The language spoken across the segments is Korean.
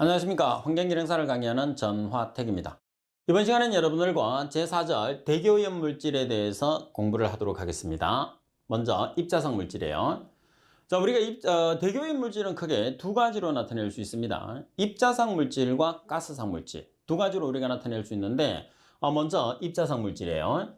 안녕하십니까. 환경기능사를 강의하는 전화택입니다. 이번 시간은 여러분들과 제4절 대기오염 물질에 대해서 공부를 하도록 하겠습니다. 먼저 입자성 물질이에요. 자, 우리가 대기오염 물질은 크게 두 가지로 나타낼 수 있습니다. 입자성 물질과 가스성 물질 두 가지로 우리가 나타낼 수 있는데 먼저 입자성 물질이에요.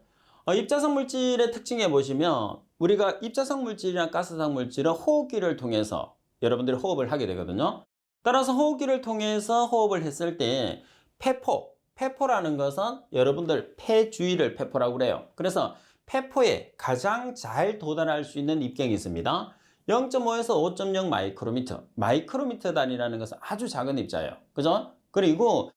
입자성 물질의 특징에 보시면 우리가 입자성 물질이나 가스성 물질은 호흡기를 통해서 여러분들이 호흡을 하게 되거든요. 따라서 호흡기를 통해서 호흡을 했을 때 폐포라는 것은 여러분들 폐 주위를 폐포라고 그래요. 그래서 폐포에 가장 잘 도달할 수 있는 입경이 있습니다. 0.5에서 5.0 마이크로미터 단위라는 것은 아주 작은 입자예요. 그죠? 그리고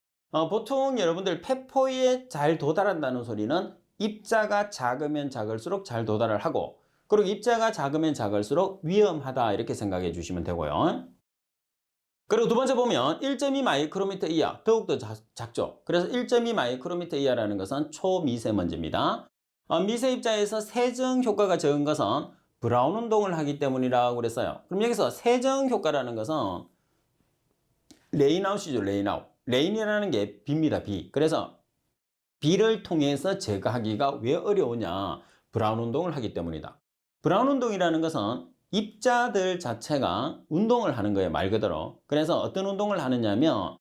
보통 여러분들 폐포에 잘 도달한다는 소리는 입자가 작으면 작을수록 잘 도달을 하고, 그리고 입자가 작으면 작을수록 위험하다 이렇게 생각해 주시면 되고요. 그리고 두 번째 보면 1.2 마이크로미터 이하, 더욱더 작죠. 그래서 1.2 마이크로미터 이하라는 것은 초미세먼지입니다. 미세 입자에서 세정 효과가 적은 것은 브라운 운동을 하기 때문이라고 그랬어요. 그럼 여기서 세정 효과라는 것은 레인아웃이죠. 레인이라는 게 비입니다. 비. 그래서 비를 통해서 제거하기가 왜 어려우냐? 브라운 운동을 하기 때문이다. 브라운 운동이라는 것은 입자들 자체가 운동을 하는 거예요. 말 그대로. 그래서 어떤 운동을 하느냐면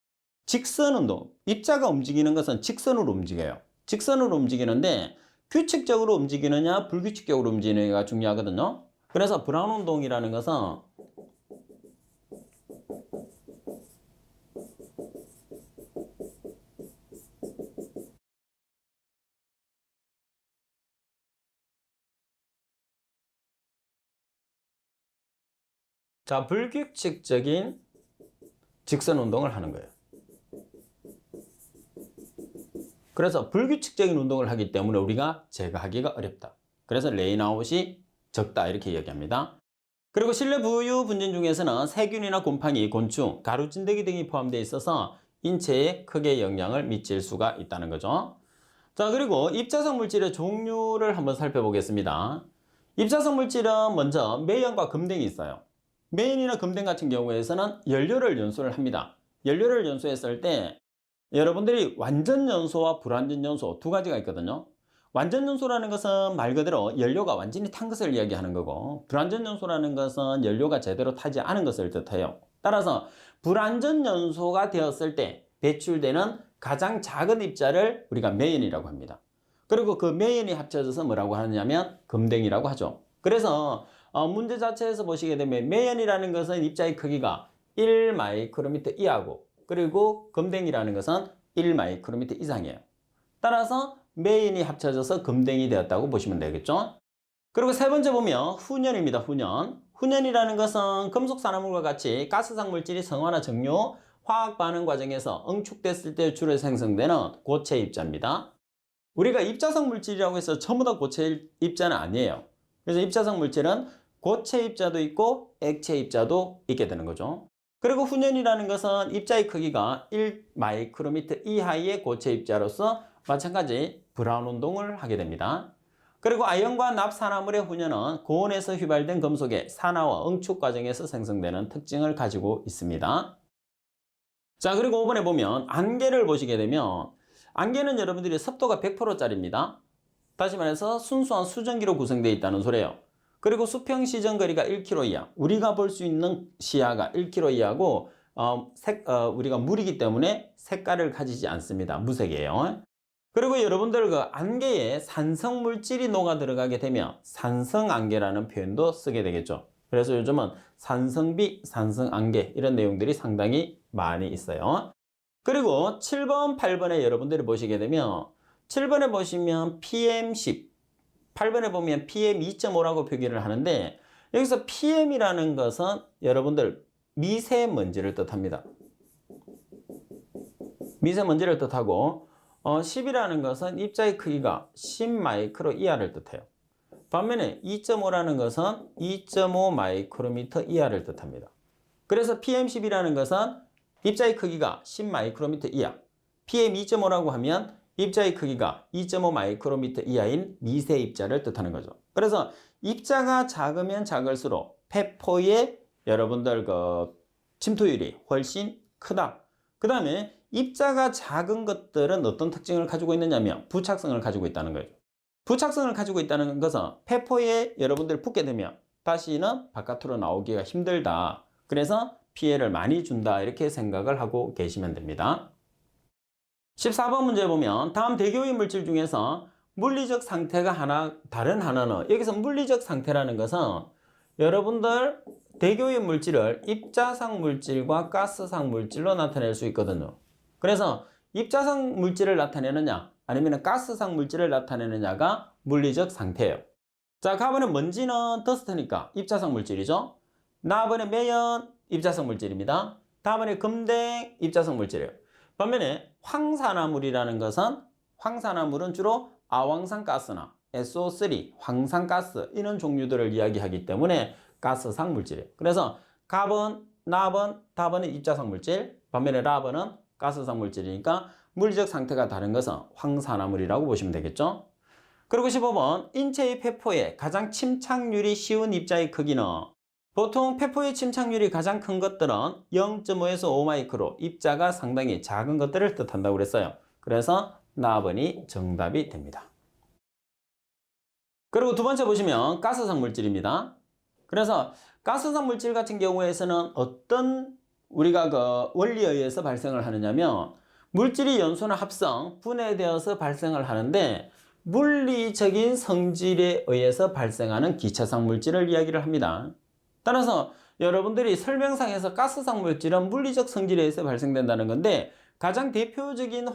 직선 운동. 입자가 움직이는 것은 직선으로 움직여요. 직선으로 움직이는데 규칙적으로 움직이느냐 불규칙적으로 움직이느냐가 중요하거든요. 그래서 브라운 운동이라는 것은 불규칙적인 직선 운동을 하는 거예요. 그래서 불규칙적인 운동을 하기 때문에 우리가 제거하기가 어렵다. 그래서 레인아웃이 적다 이렇게 이야기합니다. 그리고 실내 부유 분진 중에서는 세균이나 곰팡이, 곤충, 가루진드기 등이 포함되어 있어서 인체에 크게 영향을 미칠 수가 있다는 거죠. 자, 그리고 입자성 물질의 종류를 한번 살펴보겠습니다. 입자성 물질은 먼저 매연과 금댕이 있어요. 매연이나 금댕 같은 경우에서는 연료를 연소를 합니다. 연료를 연소했을 때 여러분들이 완전 연소와 불완전 연소 두 가지가 있거든요. 완전 연소라는 것은 말 그대로 연료가 완전히 탄 것을 이야기하는 거고, 불완전 연소라는 것은 연료가 제대로 타지 않은 것을 뜻해요. 따라서 불완전 연소가 되었을 때 배출되는 가장 작은 입자를 우리가 매연이라고 합니다. 그리고 그 매연이 합쳐져서 뭐라고 하느냐면 금댕이라고 하죠. 그래서 문제 자체에서 보시게 되면 매연이라는 것은 입자의 크기가 1 마이크로미터 이하고, 그리고 금댕이라는 것은 1 마이크로미터 이상이에요. 따라서 매연이 합쳐져서 금댕이 되었다고 보시면 되겠죠. 그리고 세 번째 보면 훈연입니다. 훈연이라는 것은 금속 산화물과 같이 가스성 물질이 성화나 정류, 화학 반응 과정에서 응축됐을 때 주로 생성되는 고체 입자입니다. 우리가 입자성 물질이라고 해서 전부 다 고체 입자는 아니에요. 그래서 입자성 물질은 고체 입자도 있고 액체 입자도 있게 되는 거죠. 그리고 훈연이라는 것은 입자의 크기가 1 마이크로미터 이하의 고체 입자로서 마찬가지 브라운 운동을 하게 됩니다. 그리고 아연과 납산화물의 훈연은 고온에서 휘발된 금속의 산화와 응축 과정에서 생성되는 특징을 가지고 있습니다. 자, 그리고 5번에 보면 안개를 보시게 되면 안개는 여러분들이 습도가 100%짜리입니다. 다시 말해서 순수한 수증기로 구성되어 있다는 소리예요. 그리고 수평 시정 거리가 1km 이하, 우리가 볼 수 있는 시야가 1km 이하고 우리가 물이기 때문에 색깔을 가지지 않습니다. 무색이에요. 그리고 여러분들 그 안개에 산성 물질이 녹아 들어가게 되면 산성 안개라는 표현도 쓰게 되겠죠. 그래서 요즘은 산성비, 산성 안개 이런 내용들이 상당히 많이 있어요. 그리고 7번, 8번에 여러분들이 보시게 되면 7번에 보시면 PM10, 8번에 보면 PM2.5라고 표기를 하는데, 여기서 PM이라는 것은 여러분들 미세먼지를 뜻합니다. 미세먼지를 뜻하고 10이라는 것은 입자의 크기가 10 마이크로 이하를 뜻해요. 반면에 2.5라는 것은 2.5 마이크로미터 이하를 뜻합니다. 그래서 PM10이라는 것은 입자의 크기가 10 마이크로미터 이하, PM2.5라고 하면 입자의 크기가 2.5 마이크로미터 이하인 미세 입자를 뜻하는 거죠. 그래서 입자가 작으면 작을수록 폐포에 여러분들 그 침투율이 훨씬 크다. 그 다음에 입자가 작은 것들은 어떤 특징을 가지고 있느냐면 부착성을 가지고 있다는 거죠. 부착성을 가지고 있다는 것은 폐포에 여러분들 붙게 되면 다시는 바깥으로 나오기가 힘들다. 그래서 피해를 많이 준다. 이렇게 생각을 하고 계시면 됩니다. 14번 문제 보면 다음 대기오염 물질 중에서 물리적 상태가 다른 하나는, 여기서 물리적 상태라는 것은 여러분들 대기오염 물질을 입자상 물질과 가스상 물질로 나타낼 수 있거든요. 그래서 입자상 물질을 나타내느냐 아니면 가스상 물질을 나타내느냐가 물리적 상태예요. 자, 가번에 먼지는 더스트니까 입자상 물질이죠. 나번에 매연 입자성 물질입니다. 다음에 금댕 입자성 물질이에요. 반면에 황산화물이라는 것은, 황산화물은 주로 아황산가스나 SO3, 황산가스 이런 종류들을 이야기하기 때문에 가스상 물질이에요. 그래서 갑은, 납은, 답은 입자성 물질, 반면에 랍은 가스상 물질이니까 물리적 상태가 다른 것은 황산화물이라고 보시면 되겠죠. 그리고 15번 인체의 폐포에 가장 침착률이 쉬운 입자의 크기는, 보통 폐포의 침착률이 가장 큰 것들은 0.5에서 5마이크로 입자가 상당히 작은 것들을 뜻한다고 그랬어요. 그래서 나번이 정답이 됩니다. 그리고 두 번째 보시면 가스성 물질입니다. 그래서 가스성 물질 같은 경우에서는 어떤 우리가 그 원리에 의해서 발생을 하느냐면 물질이 연소나 합성, 분해되어서 발생을 하는데 물리적인 성질에 의해서 발생하는 기체성 물질을 이야기를 합니다. 따라서 여러분들이 설명상에서 가스성 물질은 물리적 성질에 의해서 발생된다는 건데 가장 대표적인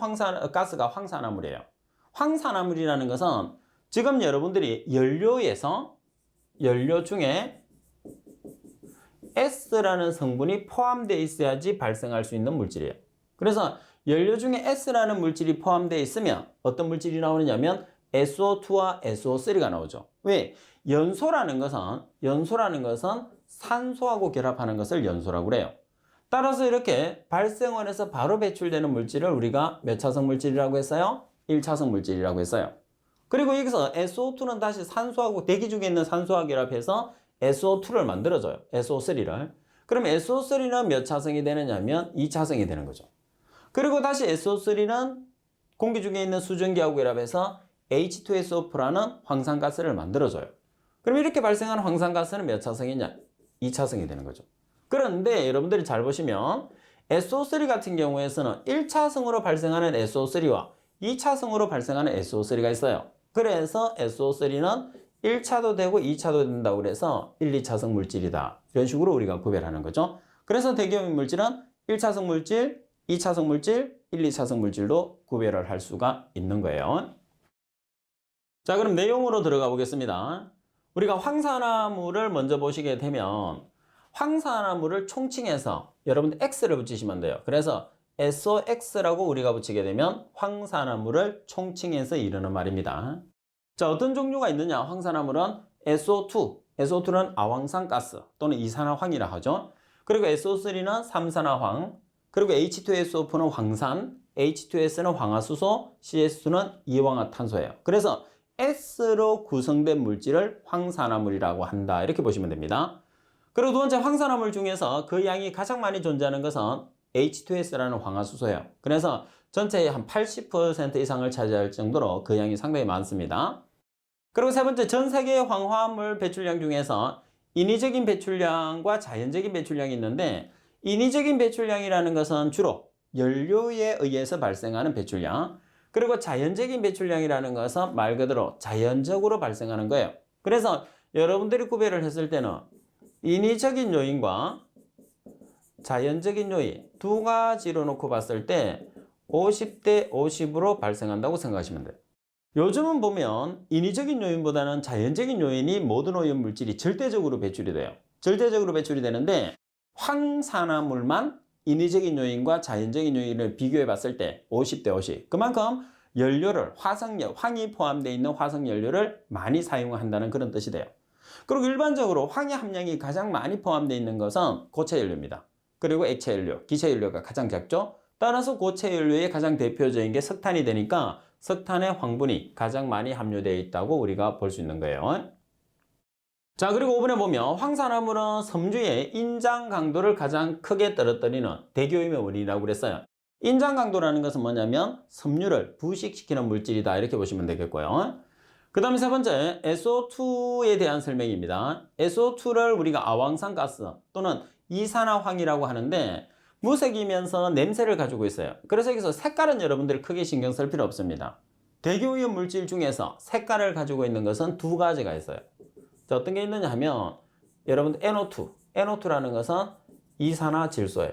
가스가 황산화물이에요. 황산화물이라는 것은 지금 여러분들이 연료 중에 S라는 성분이 포함되어 있어야지 발생할 수 있는 물질이에요. 그래서 연료 중에 S라는 물질이 포함되어 있으면 어떤 물질이 나오느냐면 SO2와 SO3가 나오죠. 왜? 연소라는 것은 산소하고 결합하는 것을 연소라고 그래요. 따라서 이렇게 발생원에서 바로 배출되는 물질을 우리가 몇 차성 물질이라고 했어요? 1차성 물질이라고 했어요. 그리고 여기서 SO2는 다시 산소하고 대기 중에 있는 산소와 결합해서 SO2를 만들어줘요. SO3를. 그럼 SO3는 몇 차성이 되느냐면 2차성이 되는 거죠. 그리고 다시 SO3는 공기 중에 있는 수증기하고 결합해서 H2SO4라는 황산가스를 만들어줘요. 그럼 이렇게 발생하는 황산가스는 몇 차성이냐? 2차성이 되는 거죠. 그런데 여러분들이 잘 보시면 SO3 같은 경우에서는 1차성으로 발생하는 SO3와 2차성으로 발생하는 SO3가 있어요. 그래서 SO3는 1차도 되고 2차도 된다고 그래서 1, 2차성 물질이다. 이런 식으로 우리가 구별하는 거죠. 그래서 대기오염 물질은 1차성 물질, 2차성 물질, 1, 2차성 물질로 구별을 할 수가 있는 거예요. 자, 그럼 내용으로 들어가 보겠습니다. 우리가 황산화물을 먼저 보시게 되면 황산화물을 총칭해서 여러분들 X를 붙이시면 돼요. 그래서 SOX라고 우리가 붙이게 되면 황산화물을 총칭해서 이르는 말입니다. 자, 어떤 종류가 있느냐? 황산화물은 SO2, SO2는 아황산가스 또는 이산화황이라 하죠. 그리고 SO3는 삼산화황, 그리고 H2SO4는 황산, H2S는 황화수소, CS2는 이황화탄소예요. 그래서 S로 구성된 물질을 황산화물이라고 한다. 이렇게 보시면 됩니다. 그리고 두 번째 황산화물 중에서 그 양이 가장 많이 존재하는 것은 H2S라는 황화수소예요. 그래서 전체의 한 80% 이상을 차지할 정도로 그 양이 상당히 많습니다. 그리고 세 번째, 전 세계의 황화물 배출량 중에서 인위적인 배출량과 자연적인 배출량이 있는데 인위적인 배출량이라는 것은 주로 연료에 의해서 발생하는 배출량, 그리고 자연적인 배출량이라는 것은 말 그대로 자연적으로 발생하는 거예요. 그래서 여러분들이 구별을 했을 때는 인위적인 요인과 자연적인 요인 두 가지로 놓고 봤을 때 50대 50으로 발생한다고 생각하시면 돼요. 요즘은 보면 인위적인 요인보다는 자연적인 요인이 모든 오염 물질이 절대적으로 배출이 돼요. 절대적으로 배출이 되는데 황산화물만 인위적인 요인과 자연적인 요인을 비교해 봤을 때 50대 50. 그만큼 연료를 황이 포함되어 있는 화석연료를 많이 사용한다는 그런 뜻이 돼요. 그리고 일반적으로 황의 함량이 가장 많이 포함되어 있는 것은 고체연료입니다. 그리고 액체연료, 기체연료가 가장 작죠. 따라서 고체연료의 가장 대표적인 게 석탄이 되니까 석탄의 황분이 가장 많이 함유되어 있다고 우리가 볼 수 있는 거예요. 자, 그리고 5번에 보면 황산화물은 섬유의 인장 강도를 가장 크게 떨어뜨리는 대기오염의 원인이라고 그랬어요. 인장 강도라는 것은 뭐냐면 섬유를 부식시키는 물질이다 이렇게 보시면 되겠고요. 그 다음에 세 번째 SO2에 대한 설명입니다. SO2를 우리가 아황산가스 또는 이산화황이라고 하는데 무색이면서 냄새를 가지고 있어요. 그래서 여기서 색깔은 여러분들이 크게 신경 쓸 필요 없습니다. 대기오염 물질 중에서 색깔을 가지고 있는 것은 두 가지가 있어요. 자, 어떤 게 있느냐 하면 여러분들 NO2라는 것은 이산화질소예요.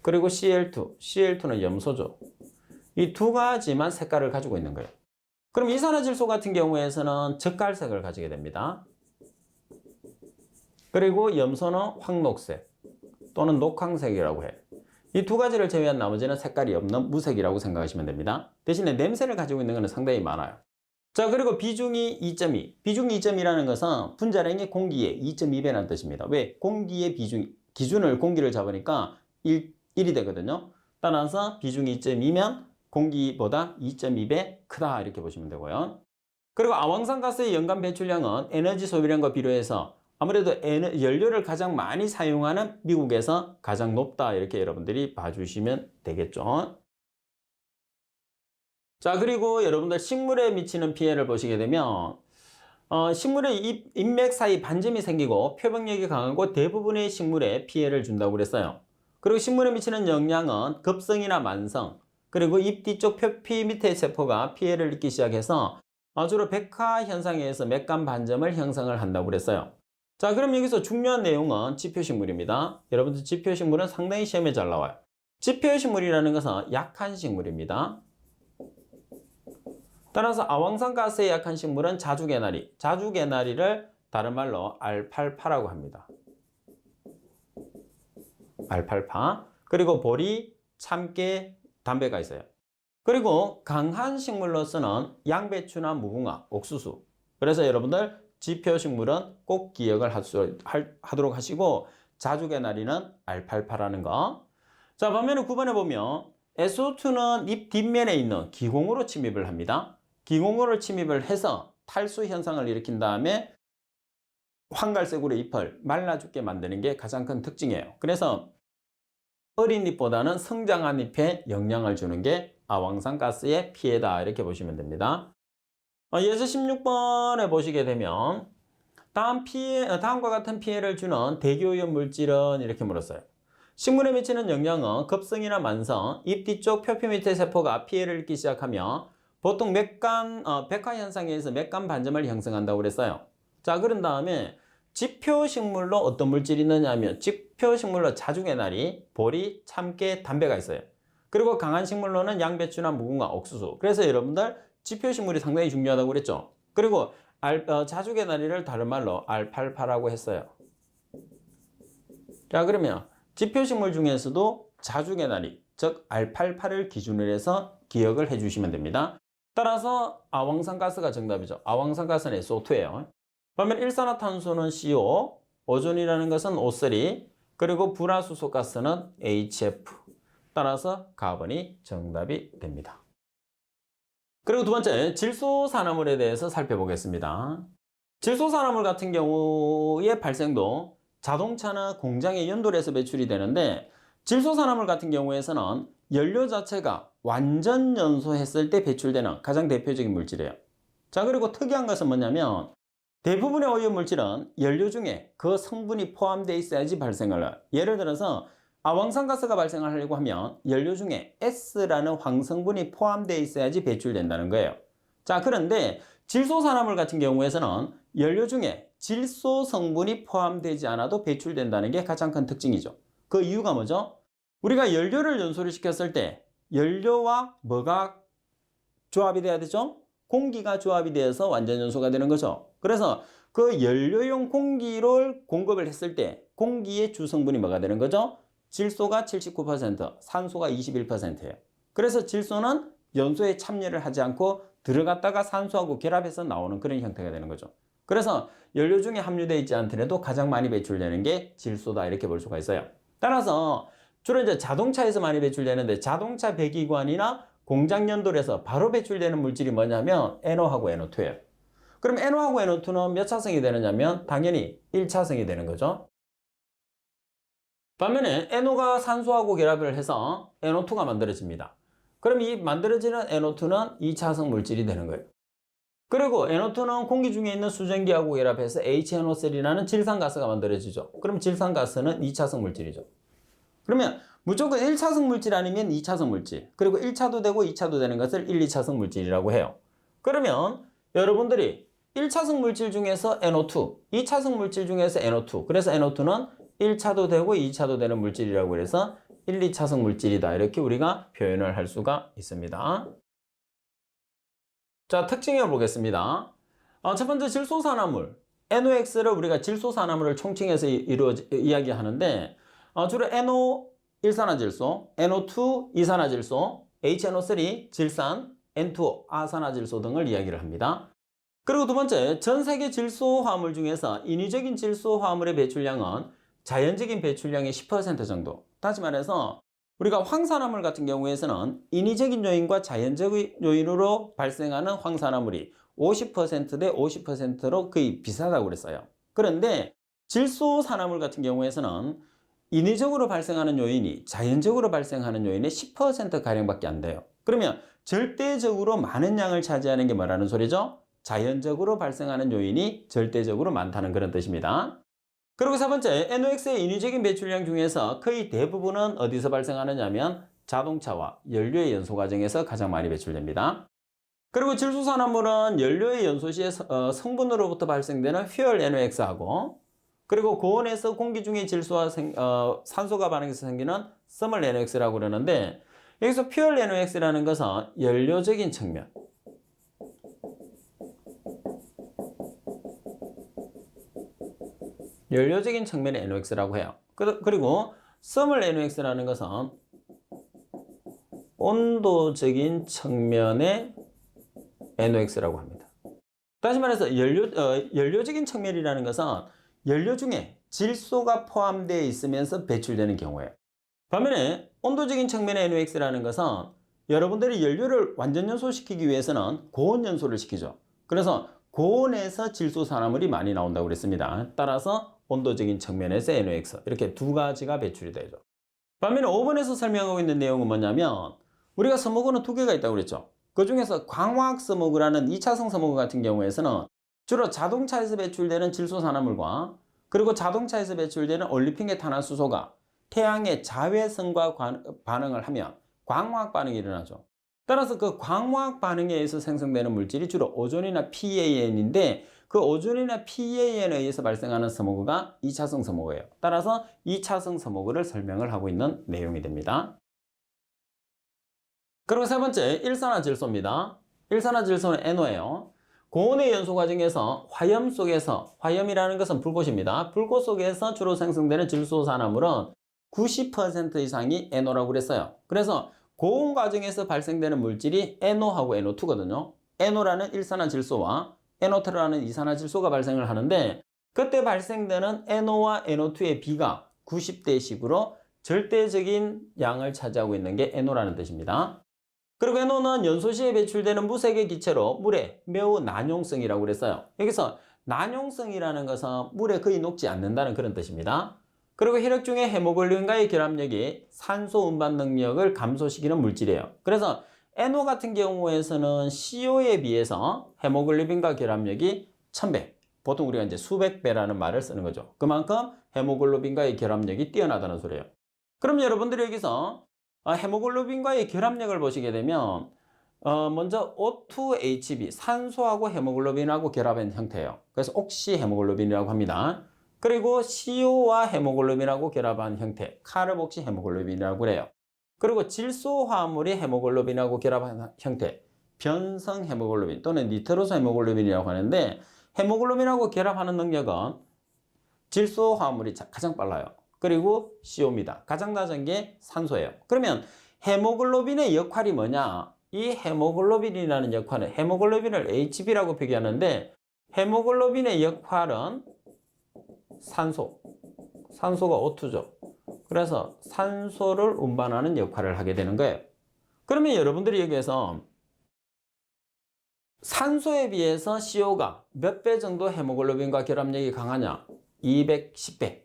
그리고 Cl2는 염소죠. 이 두 가지만 색깔을 가지고 있는 거예요. 그럼 이산화질소 같은 경우에서는 젓갈색을 가지게 됩니다. 그리고 염소는 황록색 또는 녹황색이라고 해요. 이 두 가지를 제외한 나머지는 색깔이 없는 무색이라고 생각하시면 됩니다. 대신에 냄새를 가지고 있는 것은 상당히 많아요. 자, 그리고 비중이 2.2. 비중이 2.2라는 것은 분자량이 공기의 2.2배라는 뜻입니다. 왜? 공기의 기준을 공기를 잡으니까 1이 되거든요. 따라서 비중이 2.2면 공기보다 2.2배 크다 이렇게 보시면 되고요. 그리고 아황산가스의 연간 배출량은 에너지 소비량과 비교해서 아무래도 연료를 가장 많이 사용하는 미국에서 가장 높다 이렇게 여러분들이 봐주시면 되겠죠. 자, 그리고 여러분들 식물에 미치는 피해를 보시게 되면 식물의 잎맥 사이 반점이 생기고 표백력이 강하고 대부분의 식물에 피해를 준다고 그랬어요. 그리고 식물에 미치는 영향은 급성이나 만성, 그리고 잎 뒤쪽 표피 밑의 세포가 피해를 입기 시작해서 주로 백화 현상에 의해서 맥간 반점을 형성을 한다고 그랬어요. 자, 그럼 여기서 중요한 내용은 지표식물입니다. 여러분들 지표식물은 상당히 시험에 잘 나와요. 지표식물이라는 것은 약한 식물입니다. 따라서 아황산가스에 약한 식물은 자주개나리를 다른 말로 알팔파라고 합니다. 알팔파. 그리고 보리, 참깨, 담배가 있어요. 그리고 강한 식물로서는 양배추나 무궁화, 옥수수. 그래서 여러분들 지표식물은 꼭 기억을 하도록 하시고 자주개나리는 알팔파라는 거. 자, 반면에 9번에 보면 SO2는 잎 뒷면에 있는 기공으로 침입을 합니다. 기공으로 침입을 해서 탈수 현상을 일으킨 다음에 황갈색으로 잎을 말라 죽게 만드는 게 가장 큰 특징이에요. 그래서 어린 잎보다는 성장한 잎에 영향을 주는 게 아황산가스의 피해다 이렇게 보시면 됩니다. 예제 16번에 보시게 되면 다음과 같은 피해를 주는 대기오염 물질은 이렇게 물었어요. 식물에 미치는 영향은 급성이나 만성, 잎 뒤쪽 표피 밑의 세포가 피해를 입기 시작하며 보통 백화 현상에 의해서 맥간 반점을 형성한다고 그랬어요. 자, 그런 다음에 지표식물로 어떤 물질이 있느냐 하면 지표식물로 자주개나리, 보리, 참깨, 담배가 있어요. 그리고 강한 식물로는 양배추나 무궁화, 옥수수. 그래서 여러분들 지표식물이 상당히 중요하다고 그랬죠. 그리고 자주개나리를 다른 말로 알팔파라고 했어요. 자, 그러면 지표식물 중에서도 자주개나리, 즉 알팔파를 기준으로 해서 기억을 해주시면 됩니다. 따라서 아황산가스가 정답이죠. 아황산가스는 SO2예요. 반면 일산화탄소는 CO, 오존이라는 것은 O3, 그리고 불화수소가스는 HF. 따라서 가번이 정답이 됩니다. 그리고 두 번째, 질소산화물에 대해서 살펴보겠습니다. 질소산화물 같은 경우의 발생도 자동차나 공장의 연돌에서 배출이 되는데 질소산화물 같은 경우에서는 연료 자체가 완전 연소했을 때 배출되는 가장 대표적인 물질이에요. 자, 그리고 특이한 것은 뭐냐면 대부분의 오염 물질은 연료 중에 그 성분이 포함되어 있어야지 발생을 해요. 예를 들어서 아황산가스가 발생하려고 하면 연료 중에 S라는 황성분이 포함되어 있어야지 배출된다는 거예요. 자, 그런데 질소산화물 같은 경우에서는 연료 중에 질소 성분이 포함되지 않아도 배출된다는 게 가장 큰 특징이죠. 그 이유가 뭐죠? 우리가 연료를 연소를 시켰을 때 연료와 뭐가 조합이 돼야 되죠? 공기가 조합이 되어서 완전 연소가 되는 거죠. 그래서 그 연료용 공기를 공급을 했을 때 공기의 주성분이 뭐가 되는 거죠? 질소가 79%, 산소가 21%예요. 그래서 질소는 연소에 참여를 하지 않고 들어갔다가 산소하고 결합해서 나오는 그런 형태가 되는 거죠. 그래서 연료 중에 함유되어 있지 않더라도 가장 많이 배출되는 게 질소다 이렇게 볼 수가 있어요. 따라서 주로 이제 자동차에서 많이 배출되는데 자동차 배기관이나 공장 연돌에서 바로 배출되는 물질이 뭐냐면 NO하고 NO2예요. 그럼 NO하고 NO2는 몇 차성이 되느냐면 당연히 1차성이 되는 거죠. 반면에 NO가 산소하고 결합을 해서 NO2가 만들어집니다. 그럼 이 만들어지는 NO2는 2차성 물질이 되는 거예요. 그리고 NO2는 공기 중에 있는 수증기하고 결합해서 HNO3라는 질산가스가 만들어지죠. 그럼 질산가스는 2차성 물질이죠. 그러면 무조건 1차성 물질 아니면 2차성 물질, 그리고 1차도 되고 2차도 되는 것을 1, 2차성 물질이라고 해요. 그러면 여러분들이 1차성 물질 중에서 NO2, 2차성 물질 중에서 NO2, 그래서 NO2는 1차도 되고 2차도 되는 물질이라고 해서 1, 2차성 물질이다. 이렇게 우리가 표현을 할 수가 있습니다. 자, 특징을 보겠습니다. 첫 번째 질소산화물, NOx를 우리가 질소산화물을 총칭해서 이야기하는데 주로 NO 일산화질소, NO2 이산화질소, HNO3 질산, N2O 아산화질소 등을 이야기를 합니다. 그리고 두 번째, 전 세계 질소화물 중에서 인위적인 질소화물의 배출량은 자연적인 배출량의 10% 정도. 다시 말해서 우리가 황산화물 같은 경우에서는 인위적인 요인과 자연적 요인으로 발생하는 황산화물이 50%대 50%로 거의 비슷하다고 그랬어요. 그런데 질소산화물 같은 경우에서는 인위적으로 발생하는 요인이 자연적으로 발생하는 요인의 10%가량밖에 안 돼요. 그러면 절대적으로 많은 양을 차지하는 게 뭐라는 소리죠? 자연적으로 발생하는 요인이 절대적으로 많다는 그런 뜻입니다. 그리고 세 번째, NOx의 인위적인 배출량 중에서 거의 대부분은 어디서 발생하느냐면 자동차와 연료의 연소 과정에서 가장 많이 배출됩니다. 그리고 질소산화물은 연료의 연소 시에 성분으로부터 발생되는 퓨얼 NOx하고 그리고 고온에서 공기 중의 질소와 산소가 반응해서 생기는 서멀 NOx라고 그러는데 여기서 퓨얼 NOx라는 것은 연료적인 측면, 연료적인 측면의 NOx라고 해요. 그리고 서멀 NOx라는 것은 온도적인 측면의 NOx라고 합니다. 다시 말해서 연료적인 측면이라는 것은 연료 중에 질소가 포함되어 있으면서 배출되는 경우예요. 반면에 온도적인 측면의 NOx라는 것은 여러분들이 연료를 완전 연소시키기 위해서는 고온 연소를 시키죠. 그래서 고온에서 질소산화물이 많이 나온다고 그랬습니다. 따라서 온도적인 측면에서 NOx 이렇게 두 가지가 배출이 되죠. 반면에 5번에서 설명하고 있는 내용은 뭐냐면 우리가 서모그는 두 개가 있다고 그랬죠. 그 중에서 광화학 서모그라는 2차성 서모그 같은 경우에서는 주로 자동차에서 배출되는 질소산화물과 그리고 자동차에서 배출되는 올리핀계 탄화수소가 태양의 자외선과 반응을 하면 광화학 반응이 일어나죠. 따라서 그 광화학 반응에 의해서 생성되는 물질이 주로 오존이나 PAN인데 그 오존이나 PAN에 의해서 발생하는 서모그가 2차성 서모그예요. 따라서 2차성 서모그를 설명을 하고 있는 내용이 됩니다. 그리고 세 번째, 일산화질소입니다. 일산화질소는 NO예요. 고온의 연소 과정에서 화염 속에서, 화염이라는 것은 불꽃입니다. 불꽃 속에서 주로 생성되는 질소산화물은 90% 이상이 NO라고 그랬어요. 그래서 고온 과정에서 발생되는 물질이 NO하고 NO2거든요. NO라는 일산화질소와 NO2라는 이산화질소가 발생을 하는데 그때 발생되는 NO와 NO2의 비가 90대씩으로 절대적인 양을 차지하고 있는 게 NO라는 뜻입니다. 그리고 NO는 연소 시에 배출되는 무색의 기체로 물에 매우 난용성이라고 그랬어요. 여기서 난용성이라는 것은 물에 거의 녹지 않는다는 그런 뜻입니다. 그리고 혈액 중에 헤모글린과의 결합력이 산소 운반 능력을 감소시키는 물질이에요. 그래서 NO 같은 경우에서는 CO에 비해서 헤모글로빈과 결합력이 1000배, 보통 우리가 이제 수백 배라는 말을 쓰는 거죠. 그만큼 헤모글로빈과의 결합력이 뛰어나다는 소리예요. 그럼 여러분들이 여기서 헤모글로빈과의 결합력을 보시게 되면 먼저 O2HB, 산소하고 헤모글로빈하고 결합한 형태예요. 그래서 옥시 헤모글로빈이라고 합니다. 그리고 CO와 헤모글로빈하고 결합한 형태, 카르복시 헤모글로빈이라고 그래요. 그리고 질소 화합물이 헤모글로빈하고 결합한 형태, 변성 헤모글로빈 또는 니트로소 헤모글로빈이라고 하는데 헤모글로빈하고 결합하는 능력은 질소 화합물이 가장 빨라요. 그리고 CO입니다. 가장 낮은 게 산소예요. 그러면 헤모글로빈의 역할이 뭐냐? 이 헤모글로빈이라는 역할은 헤모글로빈을 HB라고 표기하는데 헤모글로빈의 역할은 산소가 O2죠. 그래서 산소를 운반하는 역할을 하게 되는 거예요. 그러면 여러분들이 여기에서 산소에 비해서 CO가 몇 배 정도 헤모글로빈과 결합력이 강하냐? 210배.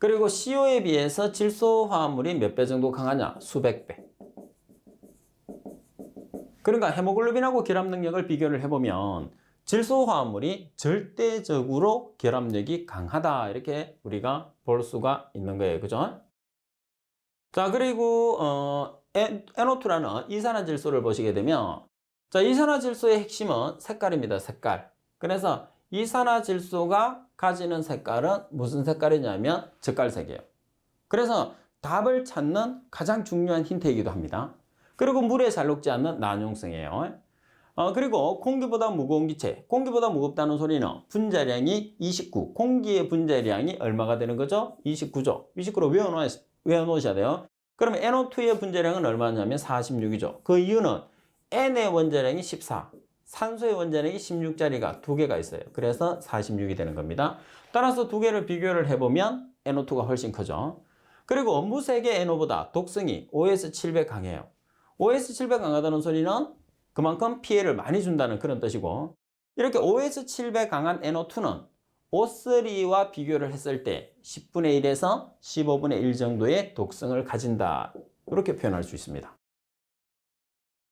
그리고 CO에 비해서 질소 화합물이 몇 배 정도 강하냐? 수백 배. 그러니까 헤모글로빈하고 결합 능력을 비교를 해보면 질소 화합물이 절대적으로 결합력이 강하다. 이렇게 우리가 볼 수가 있는 거예요. 그죠? 자, 그리고 NO2라는 이산화질소를 보시게 되면 자, 이산화질소의 핵심은 색깔입니다. 색깔. 그래서 이산화질소가 가지는 색깔은 무슨 색깔이냐면 젓갈색이에요. 그래서 답을 찾는 가장 중요한 힌트이기도 합니다. 그리고 물에 잘 녹지 않는 난용성이에요. 그리고 공기보다 무거운 기체. 공기보다 무겁다는 소리는 분자량이 29. 공기의 분자량이 얼마가 되는 거죠? 29죠. 29로 외워놓으셔야 돼요. 그러면 NO2의 분자량은 얼마냐면 46이죠. 그 이유는 N의 원자량이 14. 산소의 원자량이 16짜리가 두 개가 있어요. 그래서 46이 되는 겁니다. 따라서 두 개를 비교를 해보면 NO2가 훨씬 크죠. 그리고 무색의 NO보다 독성이 OS700 강해요. OS700 강하다는 소리는 그만큼 피해를 많이 준다는 그런 뜻이고, 이렇게 OS700 강한 NO2는 O3와 비교를 했을 때 10분의 1에서 15분의 1 정도의 독성을 가진다. 이렇게 표현할 수 있습니다.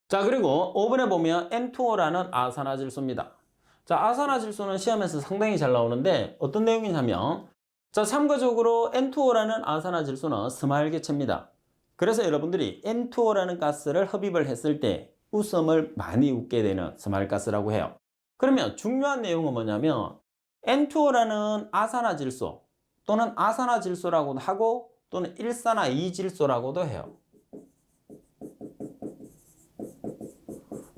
자, 그리고 5번에 보면 N2O라는 아산화질소입니다. 자, 아산화질소는 시험에서 상당히 잘 나오는데 어떤 내용이냐면, 자, 참고적으로 N2O라는 아산화질소는 스마일개체입니다. 그래서 여러분들이 N2O라는 가스를 흡입을 했을 때 웃음을 많이 웃게 되는 스마일가스라고 해요. 그러면 중요한 내용은 뭐냐면 N2O라는 아산화질소 또는 아산화질소라고도 하고 또는 일산화이질소라고도 해요.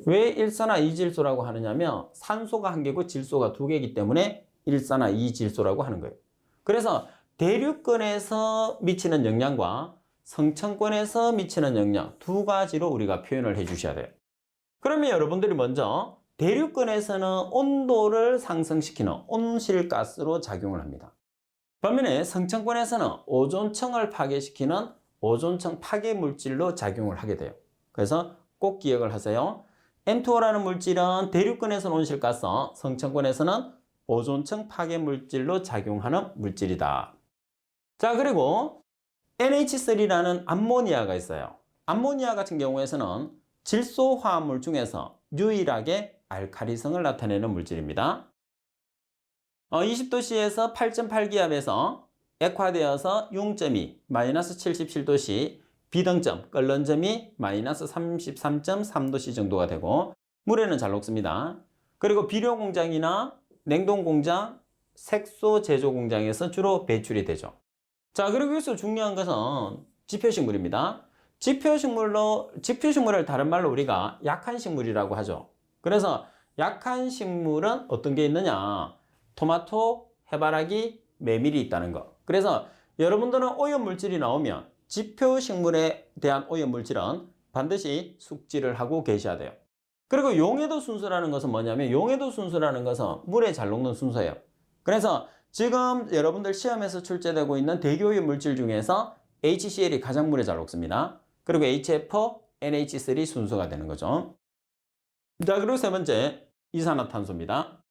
왜 일산화이질소라고 하느냐면 산소가 한 개고 질소가 두 개이기 때문에 일산화이질소라고 하는 거예요. 그래서 대륙권에서 미치는 영향과 성층권에서 미치는 영향 두 가지로 우리가 표현을 해 주셔야 돼요. 그러면 여러분들이 먼저 대륙권에서는 온도를 상승시키는 온실가스로 작용을 합니다. 반면에 성층권에서는 오존층을 파괴시키는 오존층 파괴 물질로 작용을 하게 돼요. 그래서 꼭 기억을 하세요. N2O라는 물질은 대륙권에서는 온실가스, 성층권에서는 오존층 파괴 물질로 작용하는 물질이다. 자, 그리고 NH3라는 암모니아가 있어요. 암모니아 같은 경우에서는 질소 화합물 중에서 유일하게 알칼리성을 나타내는 물질입니다. 20도씨에서 8.8기압에서 액화되어서 0.2, 마이너스 77도씨, 비등점, 끓는 점이 마이너스 33.3도씨 정도가 되고 물에는 잘 녹습니다. 그리고 비료 공장이나 냉동 공장, 색소 제조 공장에서 주로 배출이 되죠. 자, 그리고 여기서 중요한 것은 지표식물입니다. 지표식물을 다른 말로 우리가 약한 식물이라고 하죠. 그래서 약한 식물은 어떤 게 있느냐? 토마토, 해바라기, 메밀이 있다는 거. 그래서 여러분들은 오염물질이 나오면 지표식물에 대한 오염물질은 반드시 숙지를 하고 계셔야 돼요. 그리고 용해도 순수라는 것은 뭐냐면 용해도 순수라는 것은 물에 잘 녹는 순수예요. 그래서 지금 여러분들 시험에서 출제되고 있는 대기오염 물질 중에서 HCl이 가장 물에 잘 녹습니다. 그리고 HF, NH3 순수가 되는 거죠. 자, 그리고 세 번째, 이산화탄소입니다.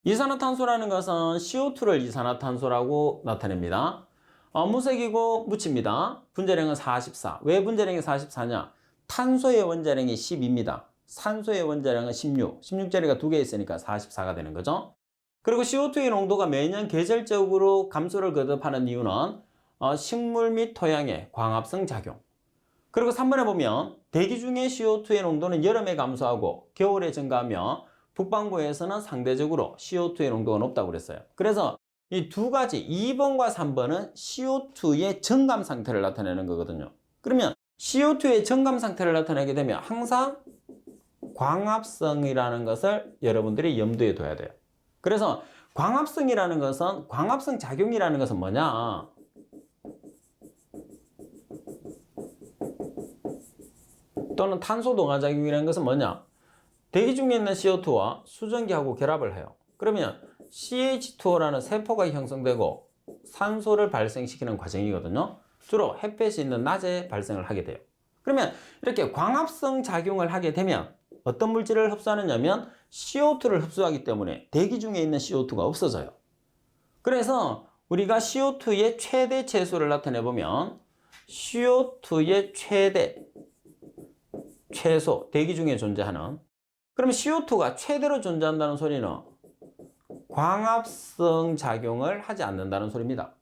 이산화탄소라는 것은 CO2를 이산화탄소라고 나타냅니다. 무색이고 묻힙니다. 분자량은 44. 왜 분자량이 44냐? 탄소의 원자량이 10입니다. 산소의 원자량은 16. 16자리가 두 개 있으니까 44가 되는 거죠. 그리고 CO2의 농도가 매년 계절적으로 감소를 거듭하는 이유는 식물 및 토양의 광합성 작용. 그리고 3번에 보면 대기 중의 CO2의 농도는 여름에 감소하고 겨울에 증가하며 북반구에서는 상대적으로 CO2의 농도가 높다고 그랬어요. 그래서 이 두 가지 2번과 3번은 CO2의 정감 상태를 나타내는 거거든요. 그러면 CO2의 정감 상태를 나타내게 되면 항상 광합성이라는 것을 여러분들이 염두에 둬야 돼요. 그래서 광합성이라는 것은 광합성 작용이라는 것은 뭐냐? 또는 탄소 동화작용이라는 것은 뭐냐? 대기 중에 있는 CO2와 수증기하고 결합을 해요. 그러면 CH2O라는 세포가 형성되고 산소를 발생시키는 과정이거든요. 주로 햇볕이 있는 낮에 발생을 하게 돼요. 그러면 이렇게 광합성 작용을 하게 되면 어떤 물질을 흡수하느냐면 CO2를 흡수하기 때문에 대기 중에 있는 CO2가 없어져요. 그래서 우리가 CO2의 최대 최소를 나타내보면 CO2의 최대, 최소, 대기 중에 존재하는, 그러면 CO2가 최대로 존재한다는 소리는 광합성 작용을 하지 않는다는 소리입니다.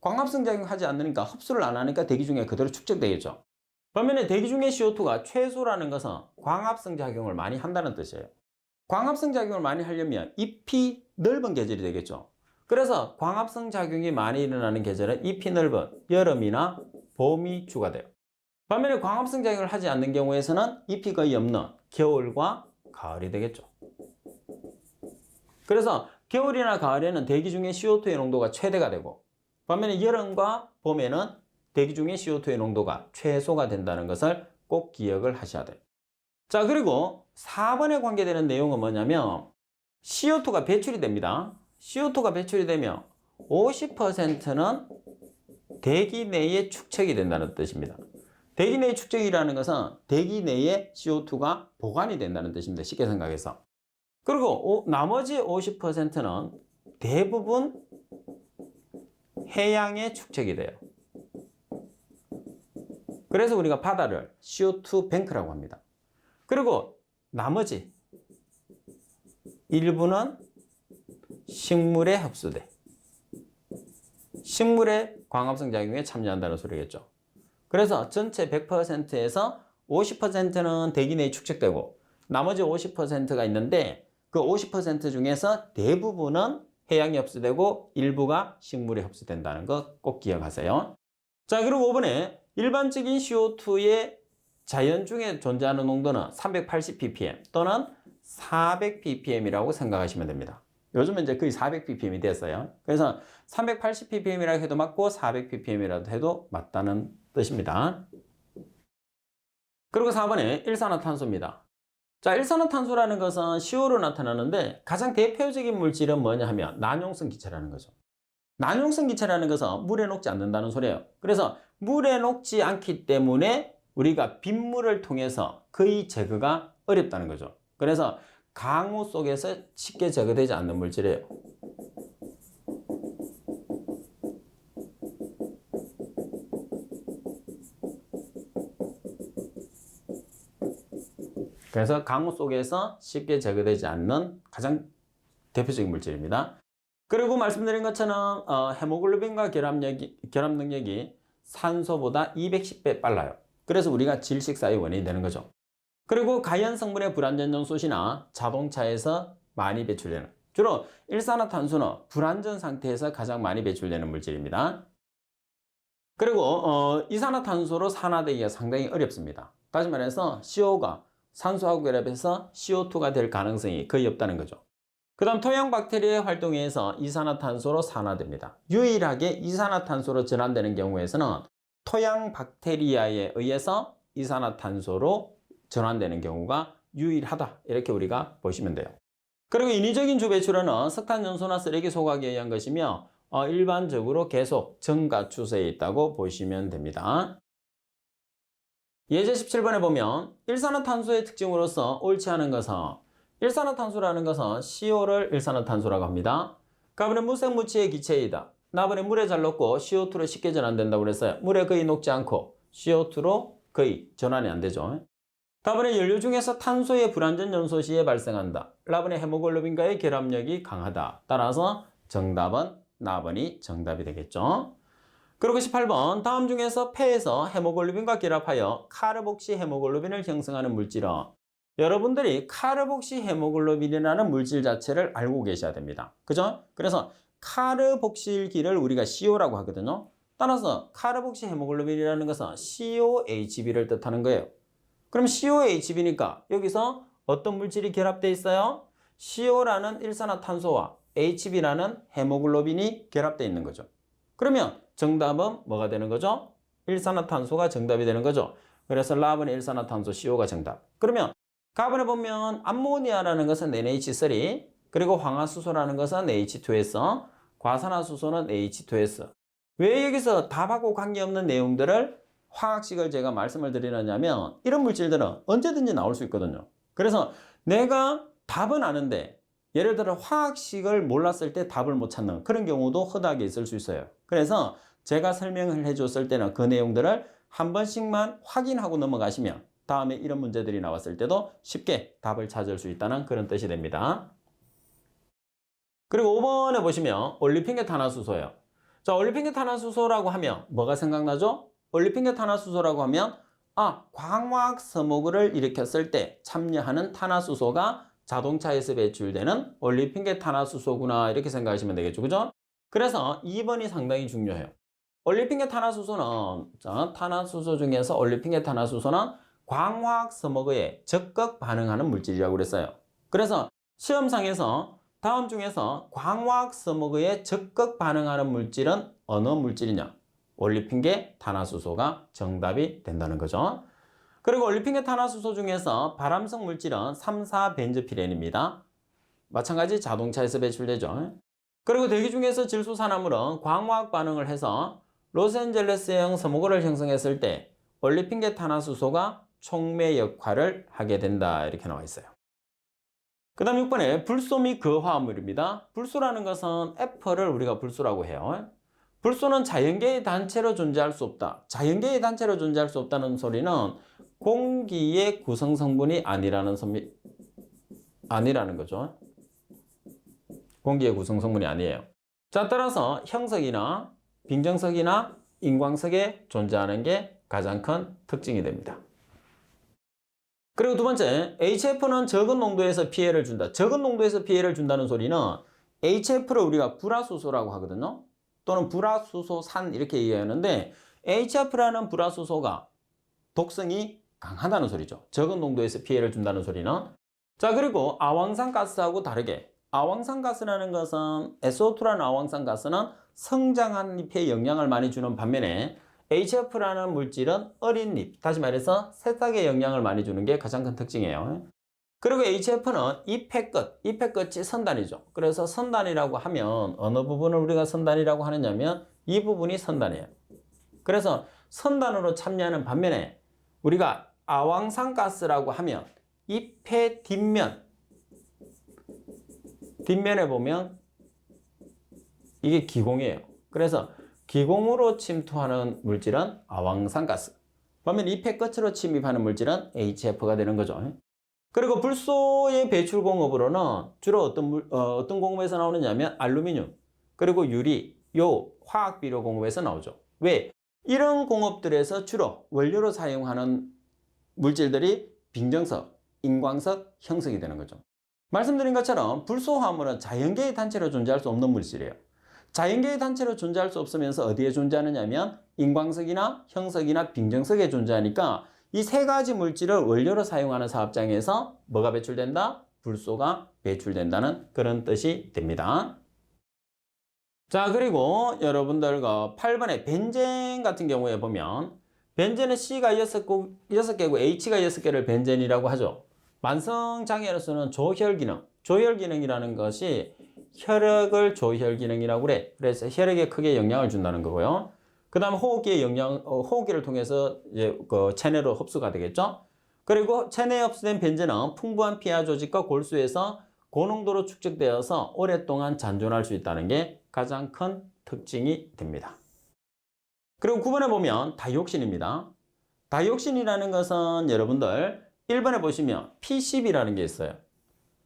광합성 작용을 하지 않으니까 흡수를 안 하니까 대기 중에 그대로 축적되겠죠. 반면에 대기 중에 CO2가 최소라는 것은 광합성 작용을 많이 한다는 뜻이에요. 광합성 작용을 많이 하려면 잎이 넓은 계절이 되겠죠. 그래서 광합성 작용이 많이 일어나는 계절은 잎이 넓은 여름이나 봄이 주가 돼요. 반면에 광합성 작용을 하지 않는 경우에서는 잎이 거의 없는 겨울과 가을이 되겠죠. 그래서 겨울이나 가을에는 대기 중에 CO2의 농도가 최대가 되고, 반면에 여름과 봄에는 대기 중에 CO2의 농도가 최소가 된다는 것을 꼭 기억을 하셔야 돼요. 자, 그리고 4번에 관계되는 내용은 뭐냐면 CO2가 배출이 됩니다. CO2가 배출이 되면 50%는 대기 내에 축적이 된다는 뜻입니다. 대기 내의 축적이라는 것은 대기 내에 CO2가 보관이 된다는 뜻입니다. 쉽게 생각해서. 그리고 나머지 50%는 대부분 해양에 축적이 돼요. 그래서 우리가 바다를 CO2 뱅크라고 합니다. 그리고 나머지 일부는 식물에 흡수돼. 식물의 광합성 작용에 참여한다는 소리겠죠. 그래서 전체 100%에서 50%는 대기 내에 축적되고 나머지 50%가 있는데 그 50% 중에서 대부분은 해양에 흡수되고 일부가 식물에 흡수된다는 거 꼭 기억하세요. 자, 그리고 5번에 일반적인 CO2의 자연 중에 존재하는 농도는 380ppm 또는 400ppm이라고 생각하시면 됩니다. 요즘은 이제 거의 400ppm이 됐어요. 그래서 380ppm이라고 해도 맞고 400ppm이라도 해도 맞다는 뜻입니다. 그리고 4번에 일산화탄소입니다. 자, 일산화탄소라는 것은 CO로 나타나는데 가장 대표적인 물질은 뭐냐 하면 난용성 기체라는 거죠. 난용성 기체라는 것은 물에 녹지 않는다는 소리예요. 그래서 물에 녹지 않기 때문에 우리가 빗물을 통해서 거의 제거가 어렵다는 거죠. 그래서 강우 속에서 쉽게 제거되지 않는 물질이에요. 그래서 강우 속에서 쉽게 제거되지 않는 가장 대표적인 물질입니다. 그리고 말씀드린 것처럼 헤모글로빈과 결합 능력이 산소보다 210배 빨라요. 그래서 우리가 질식사의 원인이 되는 거죠. 그리고 가연 성분의 불완전전 솥이나 자동차에서 많이 배출되는, 주로 일산화탄소는 불완전 상태에서 가장 많이 배출되는 물질입니다. 그리고 이산화탄소로 산화되기가 상당히 어렵습니다. 다시 말해서 CO가 산소하고 결합해서 CO2가 될 가능성이 거의 없다는 거죠. 그 다음 토양 박테리아의 활동에 의해서 이산화탄소로 산화됩니다. 유일하게 이산화탄소로 전환되는 경우에서는 토양 박테리아에 의해서 이산화탄소로 전환되는 경우가 유일하다, 이렇게 우리가 보시면 돼요. 그리고 인위적인 주배출은 석탄연소나 쓰레기 소각에 의한 것이며 일반적으로 계속 증가 추세에 있다고 보시면 됩니다. 예제 17번에 보면 일산화탄소의 특징으로서 옳지 않은 것은, 일산화탄소라는 것은 CO를 일산화탄소라고 합니다. 가번은 무색무취의 기체이다. 나번에 물에 잘 녹고 CO2로 쉽게 전환된다고 그랬어요. 물에 거의 녹지 않고 CO2로 거의 전환이 안 되죠. 가번에 연료 중에서 탄소의 불완전 연소 시에 발생한다. 라번에 헤모글로빈과의 결합력이 강하다. 따라서 정답은 나번이 정답이 되겠죠. 그리고 18번, 다음 중에서 폐에서 헤모글로빈과 결합하여 카르복시 헤모글로빈을 형성하는 물질은, 여러분들이 카르복시 헤모글로빈이라는 물질 자체를 알고 계셔야 됩니다. 그죠? 그래서 카르복실기를 우리가 CO라고 하거든요. 따라서 카르복시 헤모글로빈이라는 것은 COHB를 뜻하는 거예요. 그럼 COHB니까 여기서 어떤 물질이 결합되어 있어요? CO라는 일산화탄소와 HB라는 헤모글로빈이 결합되어 있는 거죠. 그러면 정답은 뭐가 되는 거죠? 일산화탄소가 정답이 되는 거죠. 그래서 라번의 일산화탄소 CO가 정답. 그러면 가번에 보면 암모니아라는 것은 NH3, 그리고 황화수소라는 것은 H2S, 과산화수소는 H2S. 왜 여기서 답하고 관계없는 내용들을 화학식을 제가 말씀을 드리느냐면 이런 물질들은 언제든지 나올 수 있거든요. 그래서 내가 답은 아는데 예를 들어 화학식을 몰랐을 때 답을 못 찾는 그런 경우도 허다하게 있을 수 있어요. 그래서 제가 설명을 해줬을 때는 그 내용들을 한 번씩만 확인하고 넘어가시면 다음에 이런 문제들이 나왔을 때도 쉽게 답을 찾을 수 있다는 그런 뜻이 됩니다. 그리고 5번에 보시면 올리핀계 탄화수소예요. 자, 올리핀계 탄화수소라고 하면 뭐가 생각나죠? 올리핀계 탄화수소라고 하면 광화학 서모그를 일으켰을 때 참여하는 탄화수소가 자동차에서 배출되는 올리핀계 탄화수소구나 이렇게 생각하시면 되겠죠. 그죠? 그래서 2번이 상당히 중요해요. 올리핀계 탄화수소는 탄화수소 중에서 올리핀계 탄화수소는 광화학 서모그에 적극 반응하는 물질이라고 그랬어요. 그래서 시험상에서 다음 중에서 광화학 서모그에 적극 반응하는 물질은 어느 물질이냐? 올리핀계 탄화수소가 정답이 된다는 거죠. 그리고 올리핀계 탄화수소 중에서 발암성 물질은 3,4벤조피렌입니다. 마찬가지 자동차에서 배출되죠. 그리고 대기 중에서 질소산화물은 광화학 반응을 해서 로스앤젤레스형 서모그를 형성했을 때 올리핀계 탄화수소가 촉매 역할을 하게 된다 이렇게 나와 있어요. 그 다음 6번에 불소 및 그 화합물입니다. 불소라는 것은 F를 우리가 불소라고 해요. 불소는 자연계의 단체로 존재할 수 없다. 자연계의 단체로 존재할 수 없다는 소리는 공기의 구성 성분이 아니라는 거죠. 공기의 구성 성분이 아니에요. 자, 따라서 형석이나 빙정석이나 인광석에 존재하는 게 가장 큰 특징이 됩니다. 그리고 두 번째, HF는 적은 농도에서 피해를 준다. 적은 농도에서 피해를 준다는 소리는 HF를 우리가 불화수소라고 하거든요. 또는 불화수소산 이렇게 이해하는데 HF라는 불화수소가 독성이 강하다는 소리죠. 적은 농도에서 피해를 준다는 소리는. 자, 그리고 아황산가스하고 다르게 아황산가스라는 것은 SO2라는 아황산가스는 성장한 잎에 영향을 많이 주는 반면에 HF라는 물질은 어린 잎, 다시 말해서 새싹에 영향을 많이 주는 게 가장 큰 특징이에요. 그리고 HF는 잎의 끝이 선단이죠. 그래서 선단이라고 하면 어느 부분을 우리가 선단이라고 하느냐면 이 부분이 선단이에요. 그래서 선단으로 참여하는 반면에 우리가 아황산가스라고 하면 잎의 뒷면에 보면 이게 기공이에요. 그래서 기공으로 침투하는 물질은 아황산가스. 반면 잎의 끝으로 침입하는 물질은 HF가 되는 거죠. 그리고 불소의 배출 공업으로는 주로 어떤 공업에서 나오느냐면 알루미늄, 그리고 유리, 화학 비료 공업에서 나오죠. 왜? 이런 공업들에서 주로 원료로 사용하는 물질들이 빙정석, 인광석, 형석이 되는 거죠. 말씀드린 것처럼 불소화합물은 자연계의 단체로 존재할 수 없는 물질이에요. 자연계의 단체로 존재할 수 없으면서 어디에 존재하느냐면 인광석이나 형석이나 빙정석에 존재하니까 이 세 가지 물질을 원료로 사용하는 사업장에서 뭐가 배출된다? 불소가 배출된다는 그런 뜻이 됩니다. 자, 그리고 여러분들 8번에 벤젠 같은 경우에 보면 벤젠은 C가 6개고 H가 6개를 벤젠이라고 하죠. 만성장애로서는 조혈기능이라는 것이 혈액을 조혈기능이라고 그래. 그래서 혈액에 크게 영향을 준다는 거고요. 그 다음 호흡기를 통해서 이제 체내로 흡수가 되겠죠. 그리고 체내에 흡수된 벤젠은 풍부한 피하 조직과 골수에서 고농도로 축적되어서 오랫동안 잔존할 수 있다는 게 가장 큰 특징이 됩니다. 그리고 9번에 보면 다이옥신입니다. 다이옥신이라는 것은 여러분들 1번에 보시면 P10이라는 게 있어요.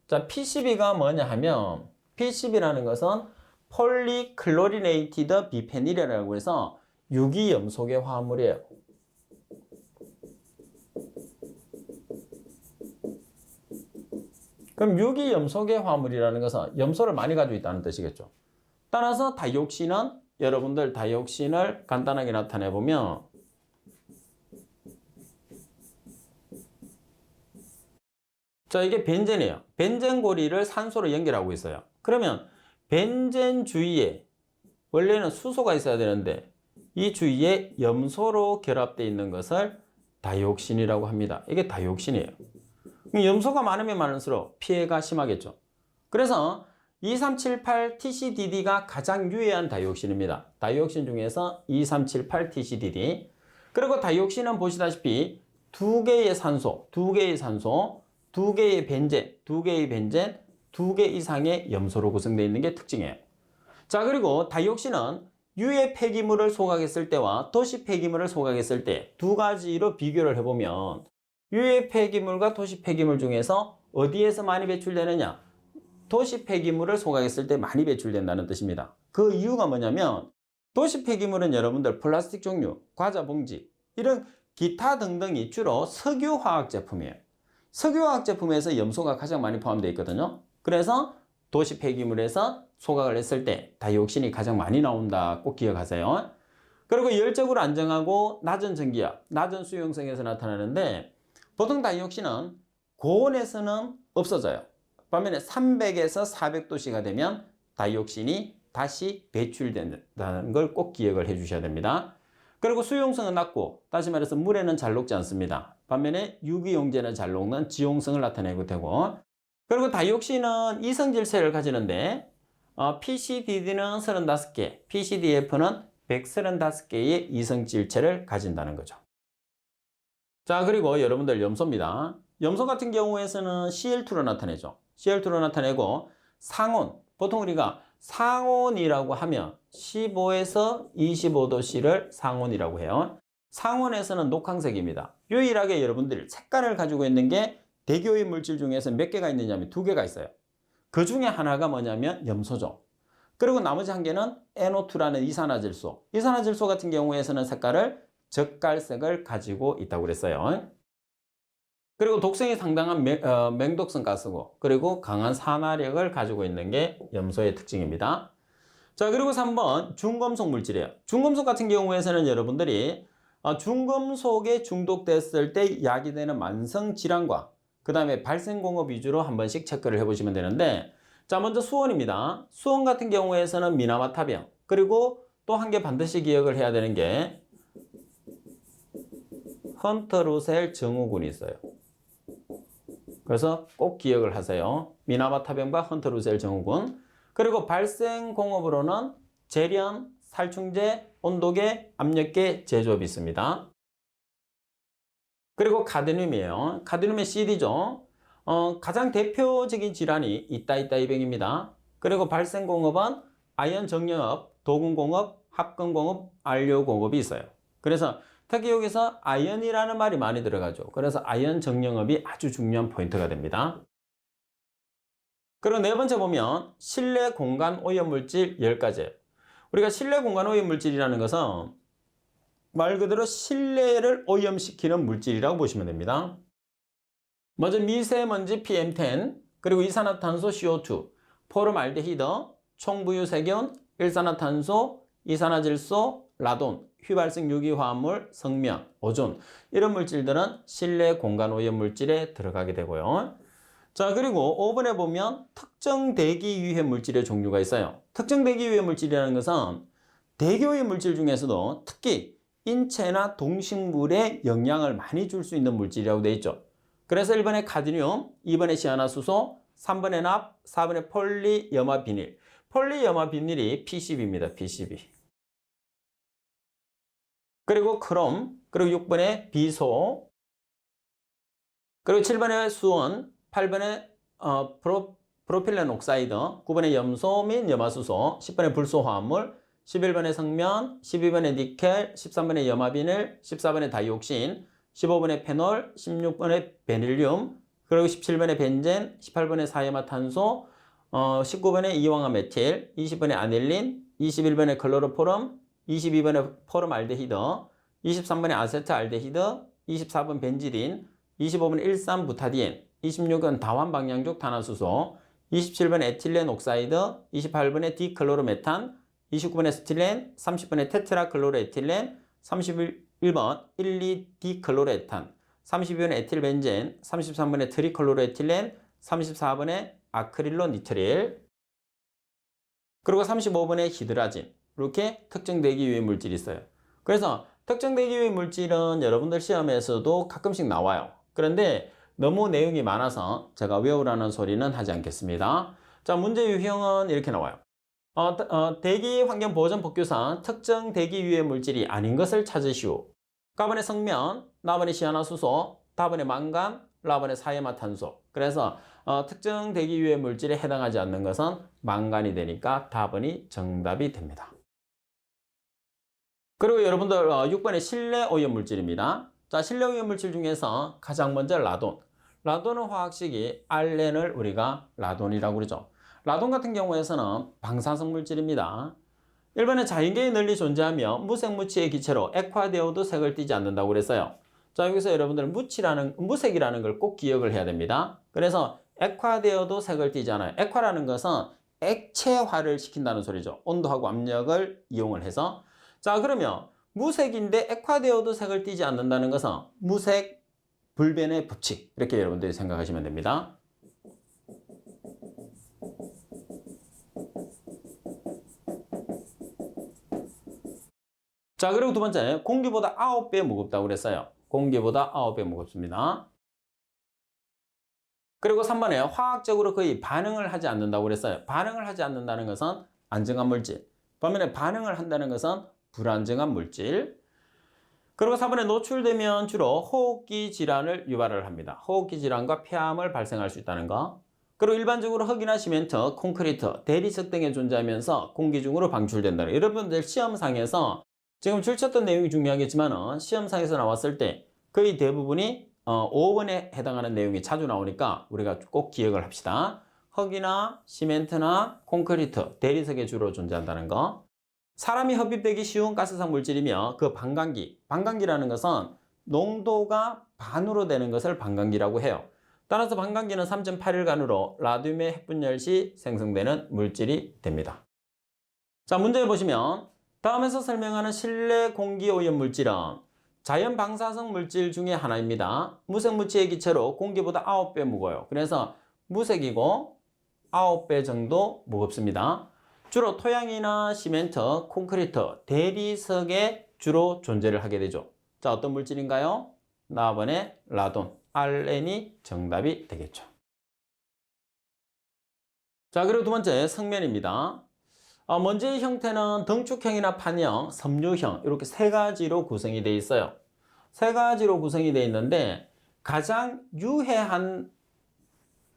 자, P12가 뭐냐 하면 P10이라는 것은 폴리클로리네이티드 비페닐이라고 해서 유기염소계 화합물이에요. 그럼 유기염소계 화합물이라는 것은 염소를 많이 가지고 있다는 뜻이겠죠. 따라서 다이옥신은 여러분들 다이옥신을 간단하게 나타내 보면 자, 이게 벤젠이에요. 벤젠 고리를 산소로 연결하고 있어요. 그러면 벤젠 주위에 원래는 수소가 있어야 되는데 이 주위에 염소로 결합되어 있는 것을 다이옥신이라고 합니다. 이게 다이옥신이에요. 염소가 많으면 많을수록 피해가 심하겠죠. 그래서 2378TCDD가 가장 유해한 다이옥신입니다. 다이옥신 중에서 2378TCDD. 그리고 다이옥신은 보시다시피 두 개의 산소, 두 개의 벤젠, 2개 이상의 염소로 구성되어 있는 게 특징이에요. 자, 그리고 다이옥신은 유해 폐기물을 소각했을 때와 도시 폐기물을 소각했을 때 두 가지로 비교를 해보면 유해 폐기물과 도시 폐기물 중에서 어디에서 많이 배출되느냐? 도시 폐기물을 소각했을 때 많이 배출된다는 뜻입니다. 그 이유가 뭐냐면 도시 폐기물은 여러분들 플라스틱 종류, 과자 봉지, 이런 기타 등등이 주로 석유화학 제품이에요. 석유화학 제품에서 염소가 가장 많이 포함되어 있거든요. 그래서 도시 폐기물에서 소각을 했을 때 다이옥신이 가장 많이 나온다. 꼭 기억하세요. 그리고 열적으로 안정하고 낮은 전기압, 낮은 수용성에서 나타나는데 보통 다이옥신은 고온에서는 없어져요. 반면에 300에서 400도씨가 되면 다이옥신이 다시 배출된다는 걸 꼭 기억을 해 주셔야 됩니다. 그리고 수용성은 낮고, 다시 말해서 물에는 잘 녹지 않습니다. 반면에 유기용제는 잘 녹는 지용성을 나타내고 되고, 그리고 다이옥신은 이성질체를 가지는데 PCDD는 35개, PCDF는 135개의 이성질체를 가진다는 거죠. 자, 그리고 여러분들 염소입니다. 염소 같은 경우에서는 CL2로 나타내죠. CL2로 나타내고 상온, 보통 우리가 상온이라고 하면 15에서 25도씨를 상온이라고 해요. 상온에서는 녹황색입니다. 유일하게 여러분들 색깔을 가지고 있는 게 대기오염 물질 중에서 몇 개가 있느냐면 2개가 있어요. 그 중에 하나가 뭐냐면 염소죠. 그리고 나머지 한 개는 NO2라는 이산화질소. 이산화질소 같은 경우에서는 색깔을 젓갈색을 가지고 있다고 그랬어요. 그리고 독성이 상당한 맹독성 가스고, 그리고 강한 산화력을 가지고 있는 게 염소의 특징입니다. 자, 그리고 3번 중금속 물질이에요. 중금속 같은 경우에서는 여러분들이 중금속에 중독됐을 때 야기되는 만성 질환과 그 다음에 발생공업 위주로 한 번씩 체크를 해보시면 되는데, 자, 먼저 수원입니다. 수원 같은 경우에서는 미나마타병, 그리고 또 한 개 반드시 기억을 해야 되는 게 헌터루셀 증후군이 있어요. 그래서 꼭 기억을 하세요. 미나마타병과 헌터루셀 증후군. 그리고 발생공업으로는 재련, 살충제, 온도계, 압력계, 제조업이 있습니다. 그리고 카드뮴이에요. 카드뮴의 CD죠. 가장 대표적인 질환이 이따이병입니다. 그리고 발생공업은 아연 정력업, 도금공업, 합금공업, 안료공업이 있어요. 그래서 특히 여기서 아연이라는 말이 많이 들어가죠. 그래서 아연 정력업이 아주 중요한 포인트가 됩니다. 그리고 네 번째 보면 실내 공간 오염물질 10가지. 우리가 실내 공간 오염물질이라는 것은 말 그대로 실내를 오염시키는 물질이라고 보시면 됩니다. 먼저 미세먼지 PM10, 그리고 이산화탄소 CO2, 포름알데히드, 총부유세균, 일산화탄소, 이산화질소, 라돈, 휘발성 유기화합물, 성면, 오존, 이런 물질들은 실내 공간 오염 물질에 들어가게 되고요. 자, 그리고 5번에 보면 특정 대기 유해 물질의 종류가 있어요. 특정 대기 유해 물질이라는 것은 대기 오염 물질 중에서도 특히 인체나 동식물에 영향을 많이 줄 수 있는 물질이라고 되어 있죠. 그래서 1번에 카드뮴, 2번에 시아나수소, 3번에 납, 4번에 폴리염화비닐. 폴리염화비닐이 PCB입니다. PCB. 그리고 크롬, 그리고 6번에 비소, 그리고 7번에 수원, 8번에 프로필렌 옥사이드, 9번에 염소 및 염화수소, 10번에 불소화합물, 11번에 성면, 12번에 니켈, 13번에 염화비닐, 14번에 다이옥신, 15번에 페놀, 16번에 베릴륨, 그리고 17번에 벤젠, 18번에 사이화탄소, 19번에 이황화메틸, 20번에 아닐린, 21번에 클로로포름, 22번에 포름알데히드, 23번에 아세트알데히드, 24번 벤지딘, 25번 일산부타디엔, 26번 다환방향족 탄화수소, 27번 에틸렌 옥사이드, 28번에 디클로로메탄, 29번에 스틸렌, 30번에 테트라클로로에틸렌, 31번 1,2디클로로에탄, 32번에 에틸벤젠, 33번에 트리클로로에틸렌, 34번에 아크릴로니트릴, 그리고 35번에 히드라진. 이렇게 특정 대기 유해 물질이 있어요. 그래서 특정 대기 유해 물질은 여러분들 시험에서도 가끔씩 나와요. 그런데 너무 내용이 많아서 제가 외우라는 소리는 하지 않겠습니다. 자, 문제 유형은 이렇게 나와요. 대기 환경 보전 법규상 특정 대기 유해 물질이 아닌 것을 찾으시오. 가번에 성면, 나번에 시아나수소, 다번에 망간, 라번의 사이마탄소. 그래서 특정 대기 유해 물질에 해당하지 않는 것은 망간이 되니까 답은이 정답이 됩니다. 그리고 여러분들 6번의 실내 오염 물질입니다. 자, 실내 오염 물질 중에서 가장 먼저 라돈. 라돈은 화학식이 알렌을 우리가 라돈이라고 그러죠. 라돈 같은 경우에서는 방사성 물질입니다. 일반의 자연계에 널리 존재하며 무색무취의 기체로 액화되어도 색을 띠지 않는다고 그랬어요. 자, 여기서 여러분들 무색이라는 걸 꼭 기억을 해야 됩니다. 그래서 액화되어도 색을 띠지 않아요. 액화라는 것은 액체화를 시킨다는 소리죠. 온도하고 압력을 이용을 해서. 자, 그러면 무색인데 액화되어도 색을 띠지 않는다는 것은 무색 불변의 법칙. 이렇게 여러분들이 생각하시면 됩니다. 자, 그리고 두 번째, 공기보다 9배 무겁다고 그랬어요. 공기보다 9배 무겁습니다. 그리고 3번에 화학적으로 거의 반응을 하지 않는다고 그랬어요. 반응을 하지 않는다는 것은 안정한 물질. 반면에 반응을 한다는 것은 불안정한 물질. 그리고 4번에 노출되면 주로 호흡기 질환을 유발을 합니다. 호흡기 질환과 폐암을 발생할 수 있다는 거. 그리고 일반적으로 흙이나 시멘트, 콘크리트, 대리석 등에 존재하면서 공기 중으로 방출된다. 여러분들 시험상에서 지금 줄쳤던 내용이 중요하겠지만 시험상에서 나왔을 때 거의 대부분이 5번에 해당하는 내용이 자주 나오니까 우리가 꼭 기억을 합시다. 흙이나 시멘트나 콘크리트, 대리석에 주로 존재한다는 거. 사람이 흡입되기 쉬운 가스성 물질이며 그 반감기라는 것은 농도가 반으로 되는 것을 반감기라고 해요. 따라서 반감기는 3.8일간으로 라듐의 핵분열 시 생성되는 물질이 됩니다. 자, 문제 보시면 다음에서 설명하는 실내 공기 오염 물질은 자연 방사성 물질 중에 하나입니다. 무색무취의 기체로 공기보다 9배 무거워요. 그래서 무색이고 9배 정도 무겁습니다. 주로 토양이나 시멘트, 콘크리트, 대리석에 주로 존재를 하게 되죠. 자, 어떤 물질인가요? 4번의 라돈, 알렌이 정답이 되겠죠. 자, 그리고 두 번째 성면입니다. 먼지의 형태는 덩축형이나 판형, 섬유형 이렇게 세 가지로 구성이 되어 있어요. 세 가지로 구성이 되어 있는데 가장 유해한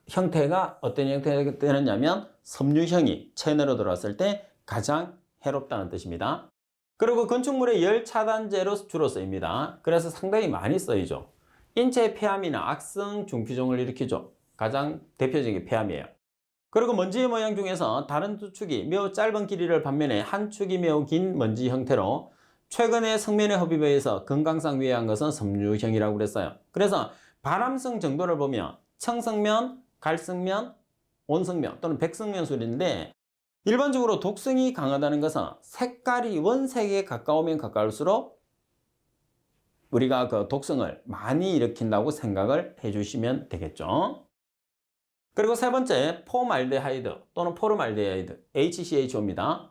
형태가 어떤 형태가 되느냐면 섬유형이 체내로 들어왔을 때 가장 해롭다는 뜻입니다. 그리고 건축물의 열 차단제로 주로 쓰입니다. 그래서 상당히 많이 쓰이죠. 인체 폐암이나 악성 중피종을 일으키죠. 가장 대표적인 폐암이에요. 그리고 먼지의 모양 중에서 다른 두 축이 매우 짧은 길이를 반면에 한 축이 매우 긴 먼지 형태로 최근에 성면의 흡입에 의해서 건강상 위해한 것은 섬유형이라고 그랬어요. 그래서 발암성 정도를 보면 청성면, 갈성면, 온성면 또는 백성면 술인데 일반적으로 독성이 강하다는 것은 색깔이 원색에 가까우면 가까울수록 우리가 그 독성을 많이 일으킨다고 생각을 해주시면 되겠죠. 그리고 세 번째, 포말데하이드 또는 포름알데하이드, HCHO입니다.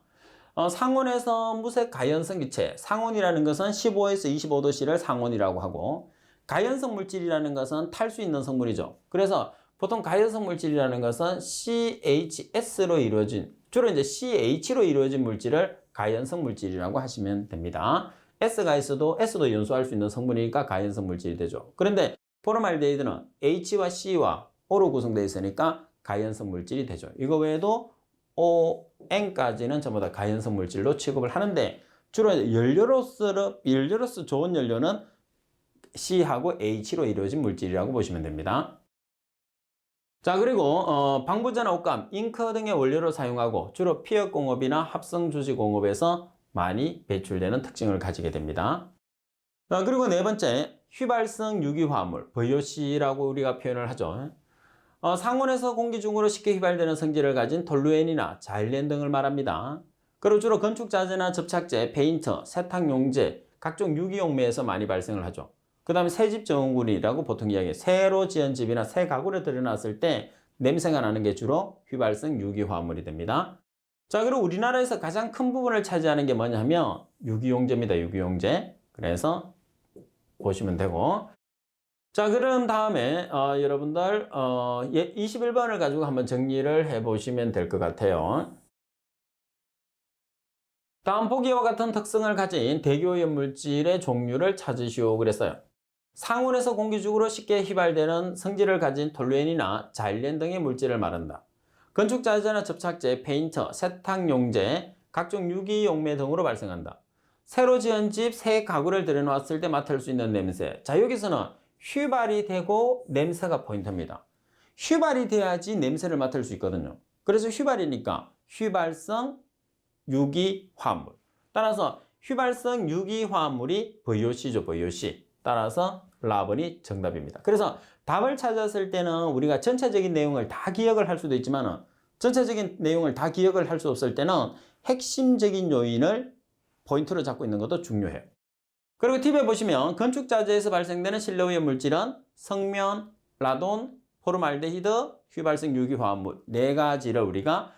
상온에서 무색 가연성 기체, 상온이라는 것은 15에서 25도씨를 상온이라고 하고 가연성 물질이라는 것은 탈 수 있는 성분이죠. 그래서 보통 가연성 물질이라는 것은 CHS로 이루어진, 주로 이제 CH로 이루어진 물질을 가연성 물질이라고 하시면 됩니다. S가 있어도 S도 연소할 수 있는 성분이니까 가연성 물질이 되죠. 그런데 포름알데하이드는 H와 C와 O로 구성되어 있으니까 가연성 물질이 되죠. 이거 외에도 O, N까지는 전부 다 가연성 물질로 취급을 하는데 주로 연료로서 좋은 연료는 C하고 H로 이루어진 물질이라고 보시면 됩니다. 자, 그리고 방부제나 옷감, 잉크 등의 원료로 사용하고 주로 피혁공업이나 합성주지공업에서 많이 배출되는 특징을 가지게 됩니다. 자, 그리고 네 번째, 휘발성 유기화합물, VOC라고 우리가 표현을 하죠. 상온에서 공기 중으로 쉽게 휘발되는 성질을 가진 톨루엔이나 자일렌 등을 말합니다. 그리고 주로 건축자재나 접착제, 페인트, 세탁용제, 각종 유기용매에서 많이 발생을 하죠. 그 다음에 새집 증후군이라고 보통 이야기해요. 새로 지은 집이나 새 가구를 들여놨을 때 냄새가 나는 게 주로 휘발성 유기화합물이 됩니다. 자, 그리고 우리나라에서 가장 큰 부분을 차지하는 게 뭐냐면 유기용제입니다. 유기용제. 그래서 보시면 되고. 자, 그런 다음에 여러분들 21번을 가지고 한번 정리를 해보시면 될 것 같아요. 다음 보기와 같은 특성을 가진 대기오염 물질의 종류를 찾으시오 그랬어요. 상온에서 공기중으로 쉽게 휘발되는 성질을 가진 톨루엔이나 자일렌 등의 물질을 말한다. 건축자재나 접착제, 페인트, 세탁용제, 각종 유기용매 등으로 발생한다. 새로 지은 집, 새 가구를 들여놓았을 때 맡을 수 있는 냄새. 자, 여기서는 휘발이 되고 냄새가 포인트입니다. 휘발이 돼야지 냄새를 맡을 수 있거든요. 그래서 휘발이니까 휘발성 유기화합물. 따라서 휘발성 유기화합물이 VOC죠, VOC. 따라서 라번이 정답입니다. 그래서 답을 찾았을 때는 우리가 전체적인 내용을 다 기억을 할 수도 있지만 전체적인 내용을 다 기억을 할 수 없을 때는 핵심적인 요인을 포인트로 잡고 있는 것도 중요해요. 그리고 팁에 보시면 건축자재에서 발생되는 실내오염 물질은 성면, 라돈, 포름알데히드, 휘발성 유기화합물 4가지를 우리가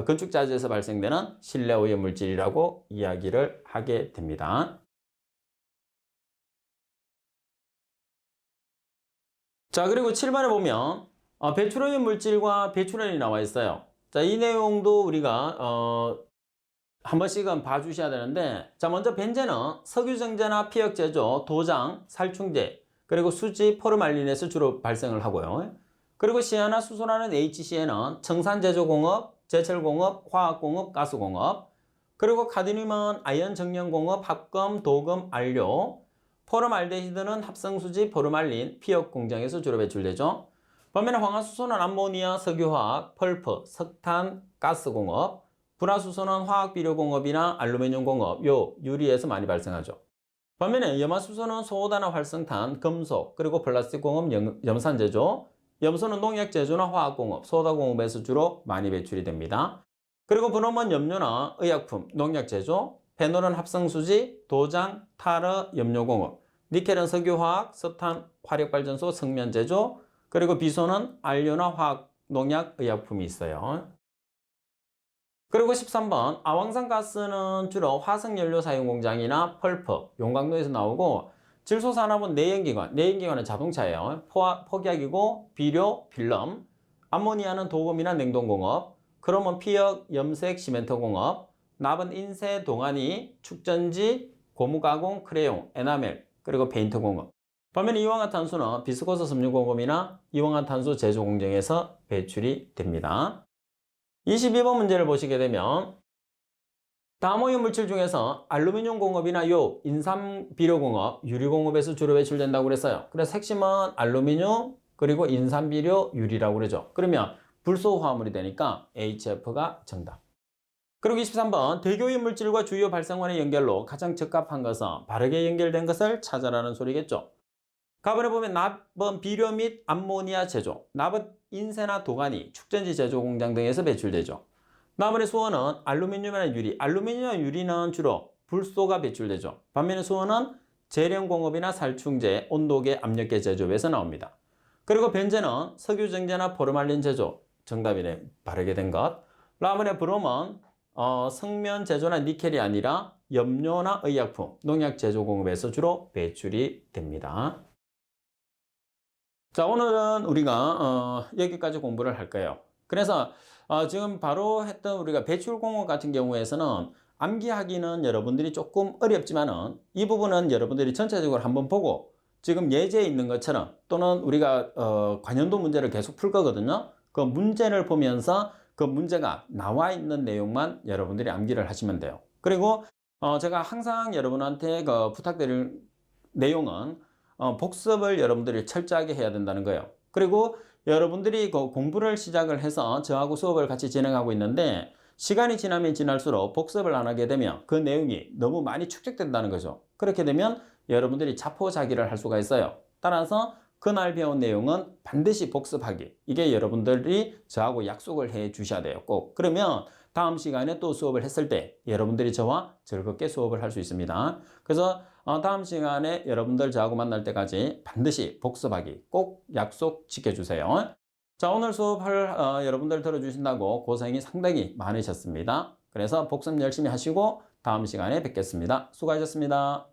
건축자재에서 발생되는 실내오염 물질이라고 이야기를 하게 됩니다. 자, 그리고 7번에 보면 배출오염 물질과 배출원이 나와 있어요. 자, 이 내용도 우리가 한 번씩은 봐주셔야 되는데, 자, 먼저 벤젠은 석유정제나 피혁제조, 도장, 살충제, 그리고 수지, 포름알린에서 주로 발생을 하고요. 그리고 시아나 수소라는 HCN은 청산제조공업, 제철공업, 화학공업, 가스공업, 그리고 카드뮴은 아연 정년공업, 합금, 도금, 안료, 포름알데히드는 합성수지, 포름알린, 피혁 공장에서 주로 배출되죠. 반면에 황화수소는 암모니아, 석유화학, 펄프, 석탄, 가스공업, 불화수소는 화학비료공업이나 알루미늄 공업, 유리에서 많이 발생하죠. 반면에 염화수소는 소다나 활성탄, 금속, 그리고 플라스틱 공업, 염산 제조, 염소는 농약 제조나 화학공업, 소다공업에서 주로 많이 배출이 됩니다. 그리고 브롬은 염료나 의약품, 농약 제조, 페놀은 합성수지, 도장, 타르, 염료공업, 니켈은 석유화학, 석탄, 화력발전소, 성면 제조, 그리고 비소는 안료나 화학, 농약, 의약품이 있어요. 그리고 13번 아황산가스는 주로 화석연료 사용 공장이나 펄프, 용광로에서 나오고 질소산업은 내연기관은 자동차예요. 폭약이고 비료, 필름, 암모니아는 도금이나 냉동공업, 크롬은 피혁, 염색, 시멘트 공업, 납은 인쇄, 동아리, 축전지, 고무가공, 크레용, 에나멜, 그리고 페인트 공업. 반면에 이황화탄소는 비스코스 섬유공업이나 이황화탄소 제조 공정에서 배출이 됩니다. 22번 문제를 보시게 되면 다음 오염 물질 중에서 알루미늄 공업이나 인삼 비료 공업, 유리 공업에서 주로 배출된다고 그랬어요. 그래서 핵심은 알루미늄 그리고 인삼 비료, 유리라고 그러죠. 그러면 불소 화합물이 되니까 HF가 정답. 그리고 23번 대기오염 물질과 주요 발생원의 연결로 가장 적합한 것은 바르게 연결된 것을 찾아라는 소리겠죠. 가번에 보면 납은 비료 및 암모니아 제조, 납은 인쇄나 도가니, 축전지 제조 공장 등에서 배출되죠. 나머지 수원은 알루미늄이나 유리, 알루미늄이나 유리는 주로 불소가 배출되죠. 반면에 수원은 재련공업이나 살충제, 온도계, 압력계 제조에서 나옵니다. 그리고 벤젠은 석유정제나 포름알린 제조, 정답이네, 바르게 된 것. 라번에 브롬은 성면 제조나 니켈이 아니라 염료나 의약품, 농약 제조 공업에서 주로 배출이 됩니다. 자, 오늘은 우리가 여기까지 공부를 할 거예요. 그래서 지금 바로 했던 우리가 배출 공업 같은 경우에서는 암기하기는 여러분들이 조금 어렵지만은 이 부분은 여러분들이 전체적으로 한번 보고 지금 예제에 있는 것처럼 또는 우리가 관연도 문제를 계속 풀 거거든요. 그 문제를 보면서 그 문제가 나와 있는 내용만 여러분들이 암기를 하시면 돼요. 그리고 제가 항상 여러분한테 부탁드릴 내용은 복습을 여러분들이 철저하게 해야 된다는 거예요. 그리고 여러분들이 공부를 시작을 해서 저하고 수업을 같이 진행하고 있는데 시간이 지나면 지날수록 복습을 안 하게 되면 그 내용이 너무 많이 축적된다는 거죠. 그렇게 되면 여러분들이 자포자기를 할 수가 있어요. 따라서 그날 배운 내용은 반드시 복습하기. 이게 여러분들이 저하고 약속을 해 주셔야 돼요. 꼭. 그러면 다음 시간에 또 수업을 했을 때 여러분들이 저와 즐겁게 수업을 할 수 있습니다. 그래서 다음 시간에 여러분들 저하고 만날 때까지 반드시 복습하기 꼭 약속 지켜주세요. 자, 오늘 수업을 여러분들 들어주신다고 고생이 상당히 많으셨습니다. 그래서 복습 열심히 하시고 다음 시간에 뵙겠습니다. 수고하셨습니다.